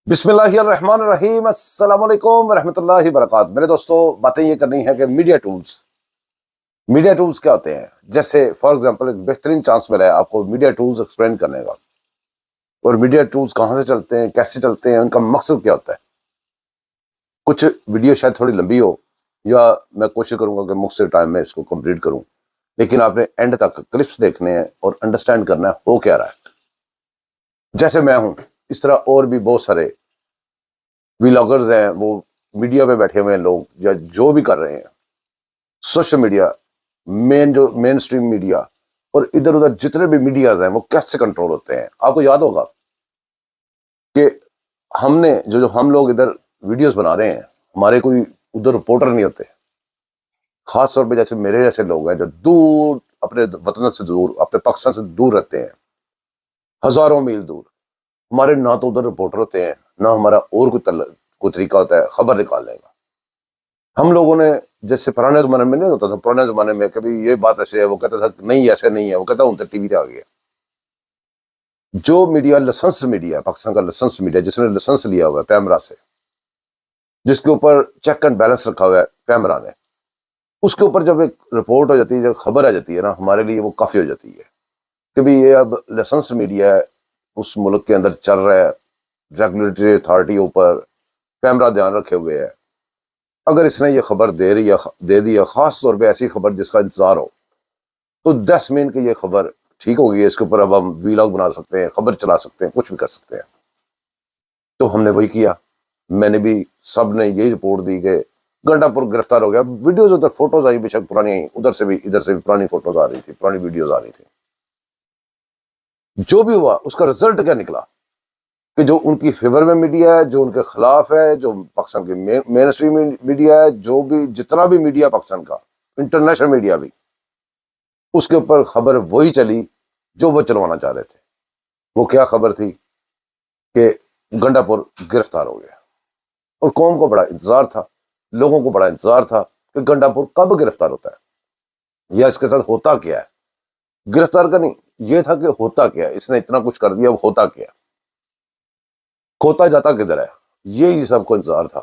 बिस्मिल्लाहिर्रहमानिर्रहीम। अस्सलाम वालेकुम रहमतुल्लाहि वबरकात। मेरे दोस्तों, बातें ये करनी है कि मीडिया टूल्स क्या होते हैं। जैसे फॉर एग्जांपल एक बेहतरीन चांस मिला है आपको मीडिया टूल्स एक्सप्लेन करने का, और मीडिया टूल्स कहाँ से चलते हैं, कैसे चलते हैं, उनका मकसद क्या होता है। कुछ वीडियो शायद थोड़ी लंबी हो, या मैं कोशिश करूंगा कि मुख्तसर टाइम में इसको कंप्लीट करूं, लेकिन आपने एंड तक क्लिप्स देखने हैं और अंडरस्टैंड करना है हो क्या रहा है। जैसे मैं हूं, इस तरह और भी बहुत सारे व्लॉगर्स हैं, वो मीडिया पे बैठे हुए हैं लोग, या जो भी कर रहे हैं social media, main stream media और इधर उधर जितने भी मीडियाज हैं, वो कैसे कंट्रोल होते हैं। आपको याद होगा कि हमने जो हम लोग इधर वीडियोस बना रहे हैं, हमारे कोई उधर रिपोर्टर नहीं होते। खास तौर पे जैसे मेरे जैसे लोग हैं जो दूर, अपने वतन से दूर, अपने पाकिस्तान से दूर रहते हैं, हजारों मील दूर। हमारे ना तो उधर रिपोर्टर होते हैं, ना हमारा और कोई तरीका होता है खबर निकालने का। हम लोगों ने, जैसे पुराने जमाने में नहीं होता था, पुराने जमाने में कभी ये बात ऐसे है, वो कहता था नहीं ऐसे नहीं है, वो कहता हूं तो टीवी पे आ गया। जो मीडिया लाइसेंस मीडिया है, पाकिस्तान का लाइसेंस मीडिया, जिसने लाइसेंस लिया हुआ है पैमरा से, जिसके ऊपर चेक एंड बैलेंस रखा हुआ है पैमरा ने, उसके ऊपर जब एक रिपोर्ट हो जाती है, जब खबर आ जाती है ना, हमारे लिए वो काफी हो जाती है कि भाई ये अब लाइसेंस मीडिया है, उस मुल्क के अंदर चल रहा है, रेगुलेटरी अथॉरिटी ऊपर पैमरा ध्यान रखे हुए है। अगर इसने ये खबर दे दी है, खास तौर पे ऐसी खबर जिसका इंतजार हो, तो 10 मीन की ये खबर ठीक होगी, इसके ऊपर अब हम वीलॉग बना सकते हैं, खबर चला सकते हैं, कुछ भी कर सकते हैं। तो हमने वही किया। मैंने भी, सब ने यही रिपोर्ट दी कि गंडापुर गिरफ्तार हो गया। वीडियोज उधर, फोटोज आई बेशक पुरानी आई, उधर से भी इधर से भी पुरानी फोटोज आ रही थी, पुरानी वीडियोज आ रही थी। जो भी हुआ उसका रिजल्ट क्या निकला कि जो उनकी फेवर में मीडिया है, जो उनके खिलाफ है, जो पाकिस्तान की मेन स्ट्रीम मीडिया है, जो भी जितना भी मीडिया पाकिस्तान का, इंटरनेशनल मीडिया भी, उसके ऊपर खबर वही चली जो वो चलवाना चाह रहे थे। वो क्या खबर थी कि गंडापुर गिरफ्तार हो गया। और कौम को बड़ा इंतजार था, लोगों को बड़ा इंतजार था कि गंडापुर कब गिरफ्तार होता है, या इसके साथ होता क्या है। गिरफ्तार का नहीं, ये था कि होता क्या है, इसने इतना कुछ कर दिया, वो होता क्या है, खोता जाता किधर है, यही सबको इंतजार था।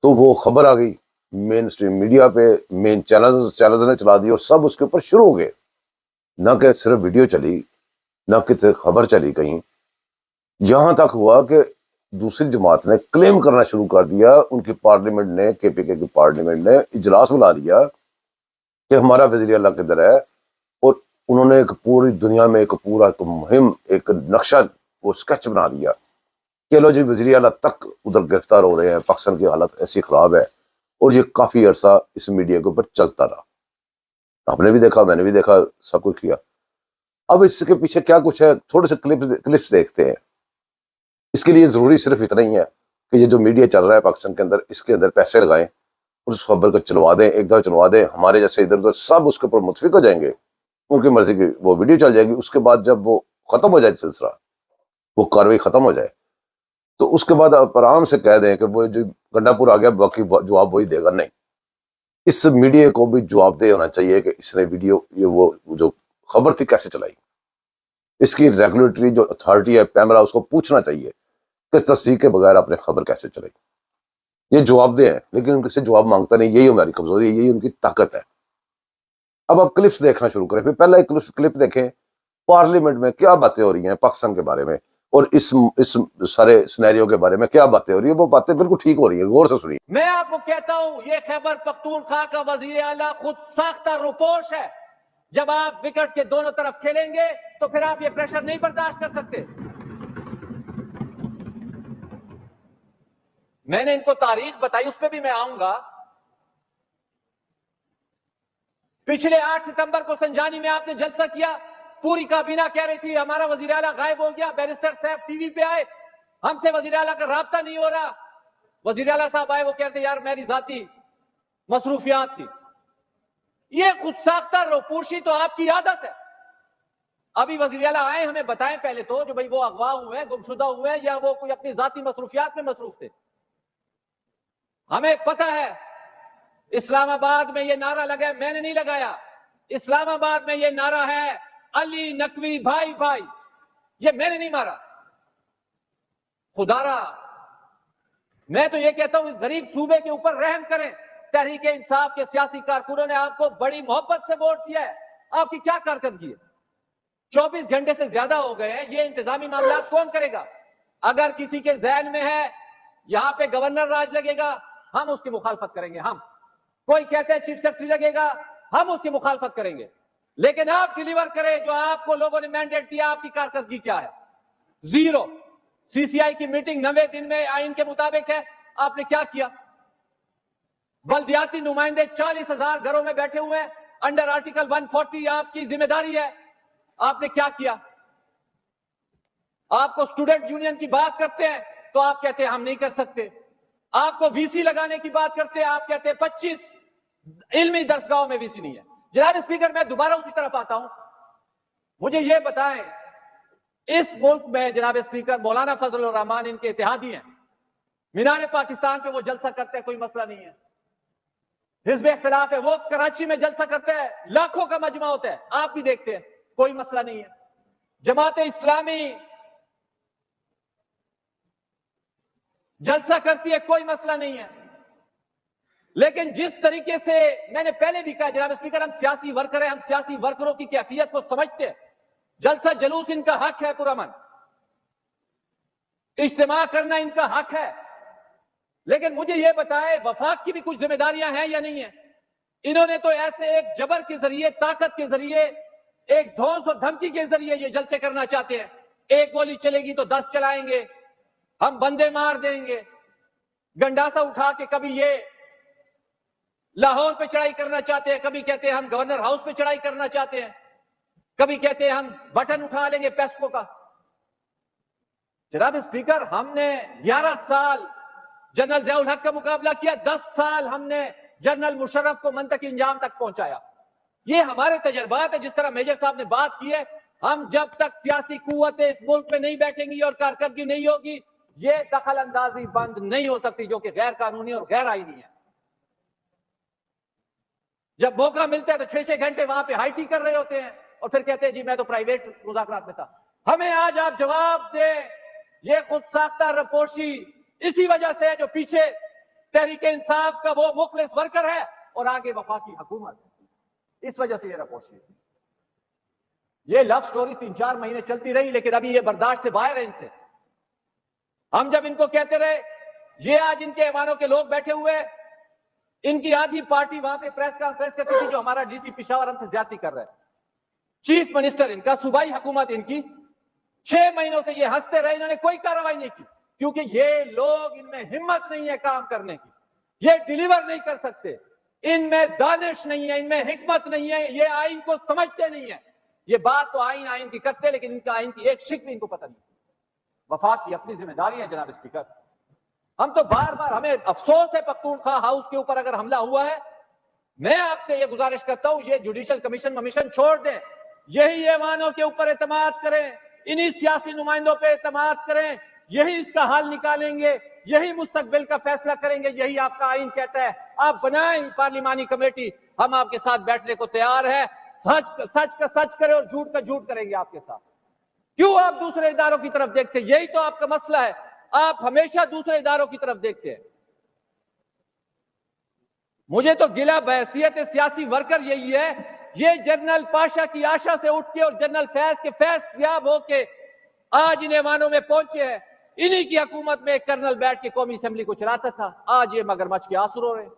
तो वो खबर आ गई मेन स्ट्रीम मीडिया पे, मेन चैनल्स ने चला दी, और सब उसके ऊपर शुरू हो गए। ना कि सिर्फ वीडियो चली, ना कि खबर चली कहीं, यहां तक हुआ कि दूसरी जमात ने क्लेम करना शुरू कर दिया। उनकी पार्लियामेंट ने, केपीके की पार्लियामेंट ने इजलास बुला दिया कि हमारा वजीर अल्लाह किधर है। और उन्होंने एक पूरी दुनिया में एक पूरा एक मुहिम, एक नक्शा, वो स्केच बना दिया कि लो जी, वजीर अल्लाह तक उधर गिरफ्तार हो रहे हैं, पाकिस्तान की हालत ऐसी खराब है। और ये काफी अरसा इस मीडिया के ऊपर चलता रहा। आपने भी देखा, मैंने भी देखा, सब कुछ किया। अब इसके पीछे क्या कुछ है, थोड़े से क्लिप्स देखते हैं। इसके लिए जरूरी सिर्फ इतना ही है कि ये जो मीडिया चल रहा है पाकिस्तान के अंदर, इसके अंदर पैसे लगाएं, उस खबर को चलवा दें, एक दफा चलवा दें, हमारे जैसे इधर उधर सब उसके ऊपर मुतफिक हो जाएंगे, उनकी मर्जी की वो वीडियो चल जाएगी। उसके बाद जब वो खत्म हो जाए सिलसिला, वो कार्रवाई खत्म हो जाए, तो उसके बाद आप आराम से कह दें कि वो जो गंडापुर आ गया, बाकी जवाब वही देगा। नहीं, इस मीडिया को भी जवाबदेह होना चाहिए कि इसने वीडियो, ये वो जो खबर थी कैसे चलाई। इसकी रेगुलेटरी जो अथॉरिटी है पैमरा, उसको पूछना चाहिए कि तस्दीक के बगैर आपने खबर कैसे चलाई। ये जवाबदेह है, लेकिन उनसे जवाब मांगता नहीं। यही हमारी कमजोरी है, यही उनकी ताकत है। अब आप क्लिप्स देखना शुरू करें। फिर पहला एक क्लिप देखें, पार्लियामेंट में क्या बातें हो रही हैं पाकिस्तान के बारे में, और इस सारे सिनेरियो के बारे में क्या बातें हो रही है। वो बातें बिल्कुल ठीक हो रही है, गौर से सुनिए। मैं आपको कहता हूं, ये खैबर पख्तूनख्वा का वजीर आला खुद साख्ता रुपोश है। जब आप विकेट के दोनों तरफ खेलेंगे तो फिर आप ये प्रेशर नहीं बर्दाश्त कर सकते। मैंने इनको तारीख बताई, उस पर भी मैं आऊंगा। पिछले 8 सितंबर को संजानी में आपने जलसा किया, पूरी काबीना कह रही थी हमारा वजीर आला गायब हो गया। बैरिस्टर साहब टीवी पे आए, हमसे वजीर आला का राब्ता नहीं हो रहा। वजीर आला साहब आए, वो कहते यार मेरी जाती मसरूफियात थी। ये खुद साख्ता रोपोशी तो आपकी आदत है। अभी वजीर आला आए, हमें बताएं पहले तो जो भाई वो अगवा हुए हैं, गुमशुदा हुए हैं, या वो कोई अपनी जाती मसरूफियात में मसरूफ थे। हमें पता है इस्लामाबाद में ये नारा लगा है, मैंने नहीं लगाया। इस्लामाबाद में ये नारा है अली नकवी भाई भाई, ये मैंने नहीं मारा। खुदारा میں تو یہ کہتا ہوں اس غریب صوبے کے اوپر رحم کریں. تحریک انصاف کے سیاسی کارکنوں نے آپ کو بڑی محبت سے ووٹ دیا ہے, آپ کی کیا کارکردگی ہے؟ 24 گھنٹے سے زیادہ ہو گئے ہیں, یہ انتظامی معاملات کون کرے گا؟ اگر کسی کے ذہن میں ہے یہاں پہ گورنر راج لگے گا, ہم اس کی مخالفت کریں گے. ہم کوئی کہتے ہیں چیف سیکرٹری لگے گا, ہم اس کی مخالفت کریں گے. لیکن آپ ڈیلیور کریں جو آپ کو لوگوں نے مینڈیٹ دیا. آپ کی کارکردگی کیا ہے؟ زیرو. سی سی آئی کی میٹنگ 90 دن میں آئین کے مطابق ہے, آپ نے کیا کیا؟ بلدیاتی نمائندے 40,000 گھروں میں بیٹھے ہوئے ہیں, انڈر آرٹیکل 140 آپ کی ذمہ داری ہے, آپ نے کیا کیا؟ آپ کو اسٹوڈنٹ یونین کی بات کرتے ہیں تو آپ کہتے ہیں ہم نہیں کر سکتے. آپ کو وی سی لگانے کی بات کرتے ہیں, آپ کہتے ہیں 25 علمی درسگاہوں میں وی سی نہیں ہے. جناب اسپیکر, میں دوبارہ اسی طرف آتا ہوں. مجھے یہ بتائیں, اس ملک میں جناب اسپیکر مولانا فضل الرحمان ان کے اتحادی ہیں, مینار پاکستان پہ وہ جلسہ کرتے ہیں, کوئی مسئلہ نہیں ہے. حزب اختلاف ہے, وہ کراچی میں جلسہ کرتے ہیں, لاکھوں کا مجمع ہوتا ہے, آپ بھی دیکھتے ہیں, کوئی مسئلہ نہیں ہے. جماعت اسلامی جلسہ کرتی ہے, کوئی مسئلہ نہیں ہے. لیکن جس طریقے سے میں نے پہلے بھی کہا جناب اسپیکر, ہم سیاسی ورکر ہیں, ہم سیاسی ورکروں کی کیفیت کو سمجھتے ہیں. جلسہ جلوس ان کا حق ہے پرامن, اجتماع کرنا ان کا حق ہے. لیکن مجھے یہ بتائے وفاق کی بھی کچھ ذمہ داریاں ہیں یا نہیں ہیں؟ انہوں نے تو ایسے ایک جبر کے ذریعے, طاقت کے ذریعے, ایک دھونس اور دھمکی کے ذریعے یہ جلسے کرنا چاہتے ہیں. ایک گولی چلے گی تو 10 چلائیں گے, ہم بندے مار دیں گے. گنڈاسا اٹھا کے کبھی یہ لاہور پہ چڑھائی کرنا چاہتے ہیں, کبھی کہتے ہیں ہم گورنر ہاؤس پہ چڑھائی کرنا چاہتے ہیں, کبھی کہتے ہیں ہم بٹن اٹھا لیں گے پیسکو کا. جناب اسپیکر, ہم نے 11 سال جنرل ضیاء الحق کا مقابلہ کیا, 10 سال ہم نے جنرل مشرف کو منطقی انجام تک پہنچایا. یہ ہمارے تجربات ہے. جس طرح میجر صاحب نے بات کی ہے, ہم جب تک سیاسی قوتیں اس ملک میں نہیں بیٹھیں گی اور کارکردگی نہیں ہوگی, یہ دخل اندازی بند نہیں ہو سکتی, جو کہ غیر قانونی اور غیر آئینی ہے. جب موقع ملتا ہے تو 6 گھنٹے وہاں پہ ہائی ٹی کر رہے ہوتے ہیں اور پھر کہتے ہیں جی میں تو پرائیویٹ مذاکرات میں تھا. ہمیں آج آپ جواب دیں, یہ خود ساختہ رپوشی اسی وجہ سے ہے جو پیچھے تحریک انصاف کا وہ مخلص ورکر ہے اور آگے وفاقی حکومت ہے, اس وجہ سے یہ رپوشی ہے. یہ لو سٹوری 3-4 مہینے چلتی رہی, لیکن ابھی یہ برداشت سے باہر ہے ان سے. ہم جب ان کو کہتے رہے, یہ آج ان کے ایوانوں کے لوگ بیٹھے ہوئے, ان کی آدھی پارٹی وہاں پہ پریس کانفرنس کرتی تھی جو ہمارا ڈی سی پشاور ہم سے زیادتی کر رہے ہیں. چیف منسٹر ان کا, صوبائی حکومت ان کی, 6 مہینوں سے یہ ہنستے رہے, انہوں نے کوئی کارروائی نہیں کی, کیونکہ یہ لوگ, ان میں ہمت نہیں ہے کام کرنے کی, یہ ڈیلیور نہیں کر سکتے, ان میں دانش نہیں ہے, ان میں حکمت نہیں ہے, یہ آئین کو سمجھتے نہیں ہے. یہ بات تو آئین کی کرتے, لیکن ان کا آئین کی ایک شک بھی ان کو پتہ نہیں. وفاق کی اپنی ذمہ داری ہے جناب اسپیکر. ہم تو بار بار, ہمیں افسوس ہے پختونخوا ہاؤس کے اوپر اگر حملہ ہوا ہے. میں آپ سے یہ گزارش کرتا ہوں, یہ جوڈیشل کمیشن چھوڑ دیں, یہی ایوانوں کے اوپر اعتماد کریں, انہی سیاسی نمائندوں پہ اعتماد کریں, یہی اس کا حل نکالیں گے, یہی مستقبل کا فیصلہ کریں گے, یہی آپ کا آئین کہتا ہے. آپ بنائیں پارلیمانی کمیٹی, ہم آپ کے ساتھ بیٹھنے کو تیار ہیں. سچ کا سچ کرے اور جھوٹ کا جھوٹ کریں گے آپ کے ساتھ. کیوں آپ دوسرے اداروں کی طرف دیکھتے ہیں؟ یہی تو آپ کا مسئلہ ہے, آپ ہمیشہ دوسرے اداروں کی طرف دیکھتے ہیں. مجھے تو گلہ بحیثیت سیاسی ورکر یہی ہے, یہ جنرل پاشا کی آشا سے اٹھ کے اور جنرل فیض کے فیض یاب ہو کے آج ان ایوانوں میں پہنچے ہیں. انہی کی حکومت میں ایک کرنل بیٹھ کے قومی اسمبلی کو چلاتا تھا, آج یہ مگرمچھ کے آنسو رو رہے.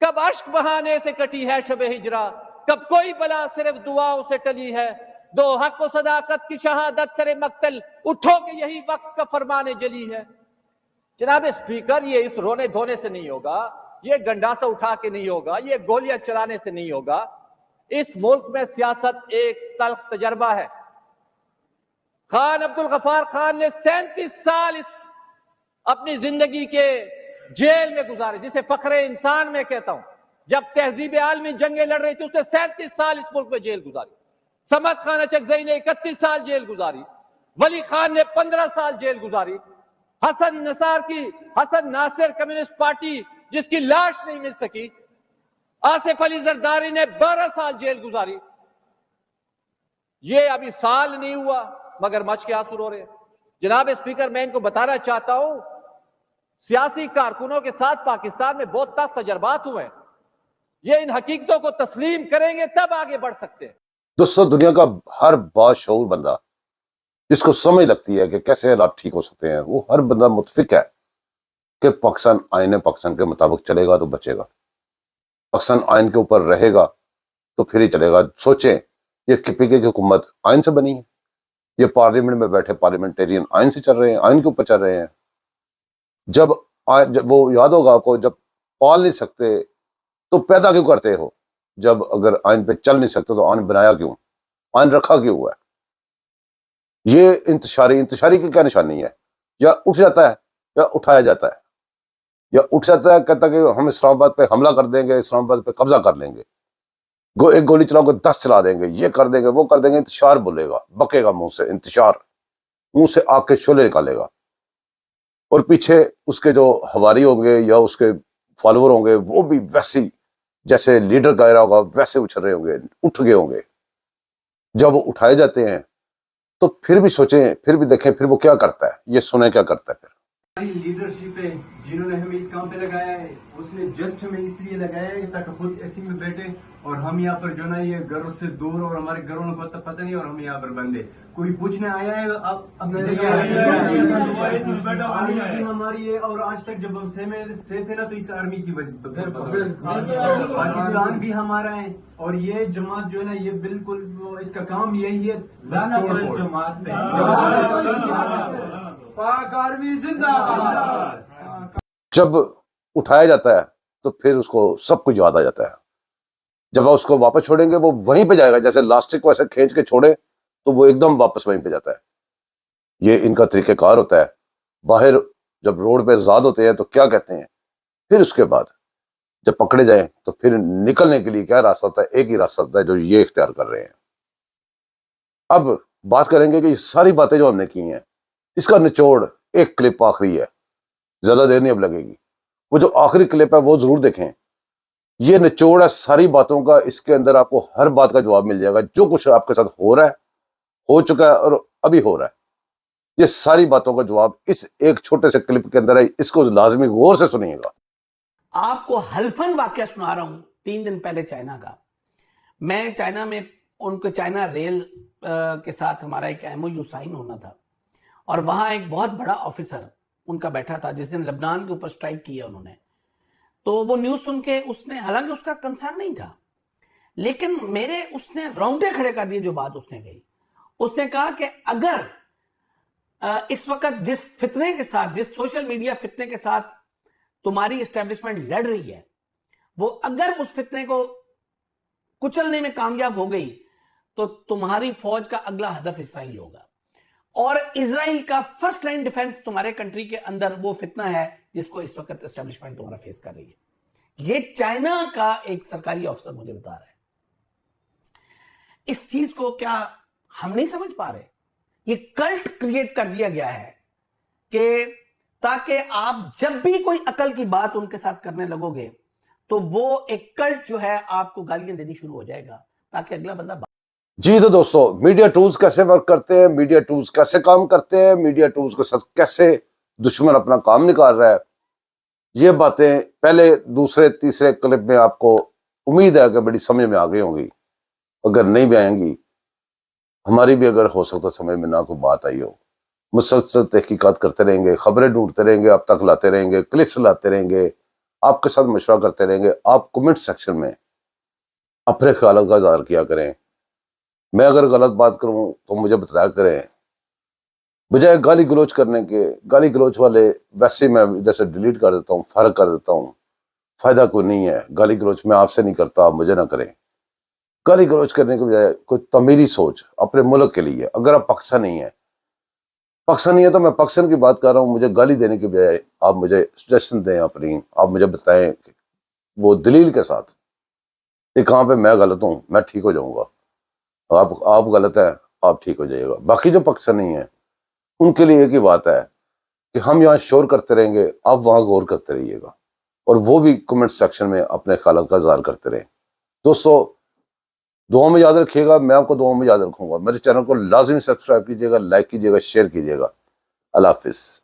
کب اشک بہانے سے کٹی ہے شب ہجرا, کب کوئی بلا صرف دعاؤں سے ٹلی ہے. دو حق و صداقت کی شہادت سر مقتل, اٹھو کہ یہی وقت کا فرمان جلی ہے. جناب اسپیکر, یہ اس رونے دھونے سے نہیں ہوگا, یہ گنڈاسا اٹھا کے نہیں ہوگا, یہ گولیاں چلانے سے نہیں ہوگا. اس ملک میں سیاست ایک تلخ تجربہ ہے. خان عبد الغفار خان نے 37 سال اپنی زندگی کے جیل میں گزارے, جسے فخر انسان میں کہتا ہوں. جب تہذیب عالمی جنگیں لڑ رہی تھی, اس نے 37 سال اس ملک میں جیل گزاری. صمد خان اچکزئی نے 31 سال جیل گزاری, ولی خان نے 15 سال جیل گزاری, حسن ناصر کمیونسٹ پارٹی جس کی لاش نہیں مل سکی, آصف علی زرداری نے 12 سال جیل گزاری. یہ ابھی سال نہیں ہوا مگر مچ کے آنسو رو رہے. जनाब स्पीकर, मैं इनको बताना चाहता हूं, सियासी कारकुनों के साथ पाकिस्तान में बहुत तख्त तजर्बात हुए हैं। ये इन हकीकतों को तस्लीम करेंगे तब आगे बढ़ सकते हैं। दोस्तों, दुनिया का हर बाशऊर बंदा जिसको समझ लगती है कि कैसे हालात ठीक हो सकते हैं, वो हर बंदा मुतफिक है कि पाकिस्तान आईन पाकिस्तान के मुताबिक चलेगा तो बचेगा, पाकिस्तान आइन के ऊपर रहेगा तो फिर ही चलेगा। सोचें, ये पीके की हुकूमत आइन से बनी है, ये पार्लियामेंट में बैठे पार्लियामेंटेरियन आइन से चल रहे हैं, आइन के ऊपर चल रहे हैं। जब वो याद होगा आपको, जब पाल नहीं सकते तो पैदा क्यों करते हो? जब अगर आइन पे चल नहीं सकते तो आइन बनाया क्यों, आइन रखा क्यों हुआ है? ये इंतशारी की क्या निशानी है? या उठ जाता है या उठाया जाता है, या उठ जाता है कहता है कि हम इस्लामाबाद पे हमला कर देंगे, इस्लामाबाद पे कब्जा कर लेंगे, एक गोली चलाओगे 10 चला देंगे, ये कर देंगे वो कर देंगे। इंतशार बोलेगा, बकेगा मुंह से, इंतशार मुंह से आग के शोले निकालेगा, और पीछे उसके जो हवारी होंगे या उसके फॉलोअर होंगे वो भी वैसी जैसे लीडर कह रहा होगा वैसे उछल रहे होंगे, उठ गए होंगे। जब वो उठाए जाते हैं तो फिर भी सोचें, फिर भी देखें, फिर वो क्या करता है, ये सुने क्या करता है। फिर हमारी लीडरशिप है जिन्होंने हमें इस काम पे लगाया है, उसने जस्ट हमें इसलिए लगाया है ताकि खुद एसी में बैठे और हम यहाँ पर जो ना ये घरों से दूर और हमारे घरों को तो पता नहीं और हम यहाँ पर बंदे कोई पूछने आया है अब आर्मी हमारी है और आज तक जब हम सेफ है ना तो इस आर्मी की वजह पाकिस्तान भी हमारा है और ये जमात जो है ना ये बिल्कुल इसका काम यही है जमात पे पाक आर्मी जिंदाबाद। जब उठाया जाता है तो फिर उसको सब कुछ याद आ जाता है। जब आप उसको वापस छोड़ेंगे वो वहीं पे जाएगा, जैसे लास्टिक को ऐसे खींच के छोड़े तो वो एकदम वापस वहीं पे जाता है। ये इनका तरीक़ेकार होता है। बाहर जब रोड पे आज़ाद होते हैं तो क्या कहते हैं, फिर उसके बाद जब पकड़े जाएं तो फिर निकलने के लिए क्या रास्ता होता है? एक ही रास्ता होता है जो ये इख्तियार कर रहे हैं। अब बात करेंगे कि ये सारी बातें जो हमने की हैं इसका निचोड़, एक क्लिप आखिरी है, ज्यादा देर नहीं अब लगेगी, वो जो आखिरी क्लिप है वो जरूर देखें। ये निचोड़ है सारी बातों का, इसके अंदर आपको हर बात का जवाब मिल जाएगा, जो कुछ आपके साथ हो रहा है, हो चुका है और अभी हो रहा है। ये सारी बातों का जवाब इस एक छोटे से क्लिप के अंदर है, इसको लाजमी गौर से सुनिएगा। आपको हल्फन वाकया सुना रहा हूं 3 दिन पहले चाइना का। मैं चाइना में उनके चाइना रेल के साथ हमारा एक एमओयू साइन होना था और वहां एक बहुत बड़ा ऑफिसर उनका बैठा था जिस दिन लेबनान के ऊपर स्ट्राइक किया उन्होंने। तो वो न्यूज सुन के उसने, हालांकि उसका कंसर्न नहीं था, लेकिन उसने रोंगटे खड़े कर दिए जो बात उसने कही। उसने कहा कि अगर इस वक्त जिस फितने के साथ, जिस सोशल मीडिया फितने के साथ तुम्हारी एस्टेब्लिशमेंट लड़ रही है, वो अगर उस फितने को कुचलने में कामयाब हो गई तो तुम्हारी फौज का अगला हदफ इसराइल होगा और इजराइल का फर्स्ट लाइन डिफेंस तुम्हारे कंट्री के अंदर वो फितना है जिसको इस वक्त एस्टेब्लिशमेंट तुम्हारा फेस कर रही है। ये चाइना का एक सरकारी अफसर मुझे बता रहा है। इस चीज को क्या हम नहीं समझ पा रहे? ये कल्ट क्रिएट कर दिया गया है कि ताकि आप जब भी कोई अकल की बात उनके साथ करने लगोगे तो वो एक कल्ट जो है आपको गालियां देनी शुरू हो जाएगा ताकि अगला बंदा। जी तो दोस्तों, मीडिया टूल्स कैसे वर्क करते हैं, मीडिया टूल्स कैसे काम करते हैं, मीडिया टूल्स के साथ कैसे दुश्मन अपना काम निकाल रहा है, ये बातें पहले, दूसरे, तीसरे क्लिप में आपको उम्मीद है कि बड़ी समझ में आ गई होंगी। अगर नहीं भी आएंगी, हमारी भी अगर हो सकता समझ में ना कोई बात आई हो, मुसलसल तहकीकात करते रहेंगे, खबरें ढूंढते रहेंगे, आप तक लाते रहेंगे, क्लिप्स लाते रहेंगे, आपके साथ मशवरा करते रहेंगे। आप कमेंट सेक्शन में अपने ख्याल का इज़हार किया करें। मैं अगर गलत बात करूं तो मुझे बताया करें, बजाय गाली गलोच करने के। गाली गलोच वाले वैसे मैं इधर से डिलीट कर देता हूं, फर्क कर देता हूं, फायदा कोई नहीं है। गाली गलोच मैं आपसे नहीं करता, आप मुझे ना करें। गाली गलोच करने के बजाय कोई तमीरी सोच अपने मुल्क के लिए। अगर आप पाकिस्तानी हैं, पाकिस्तानी है तो मैं पाकिस्तान की बात कर रहा हूँ, मुझे गाली देने के बजाय आप मुझे सजेशन दें अपनी, आप मुझे बताएं वो दलील के साथ कि कहाँ पे मैं गलत हूँ, मैं ठीक हो जाऊंगा। आप गलत हैं, आप ठीक हो जाइएगा। बाकी जो पाकिस्तानी हैं उनके लिए एक ही बात है कि हम यहाँ शोर करते रहेंगे, आप वहाँ गौर करते रहिएगा और वो भी कमेंट सेक्शन में अपने ख्याल का इज़हार करते रहें। दोस्तों, दुआ में याद रखिएगा, मैं आपको दुआ में याद रखूंगा। मेरे चैनल को लाजमी सब्सक्राइब कीजिएगा, लाइक कीजिएगा, शेयर कीजिएगा। اللہ حافظ.